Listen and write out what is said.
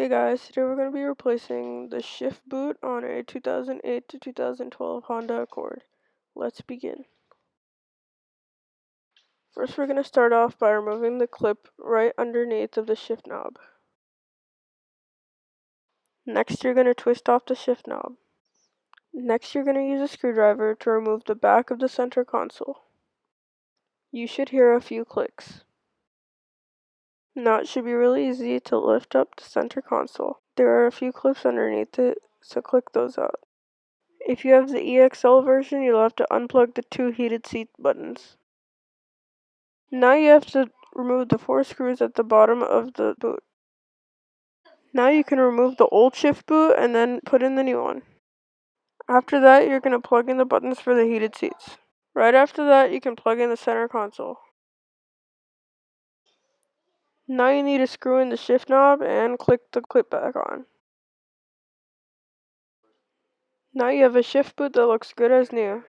Hey guys, today we're going to be replacing the shift boot on a 2008 to 2012 Honda Accord. Let's begin. First we're going to start off by removing the clip right underneath of the shift knob. Next you're going to twist off the shift knob. Next you're going to use a screwdriver to remove the back of the center console. You should hear a few clicks. Now it should be really easy to lift up the center console. There are a few clips underneath it, so click those out. If you have the EXL version, you'll have to unplug the two heated seat buttons. Now you have to remove the 4 screws at the bottom of the boot. Now you can remove the old shift boot and then put in the new one. After that, you're going to plug in the buttons for the heated seats. Right after that, you can plug in the center console. Now you need to screw in the shift knob and click the clip back on. Now you have a shift boot that looks good as new.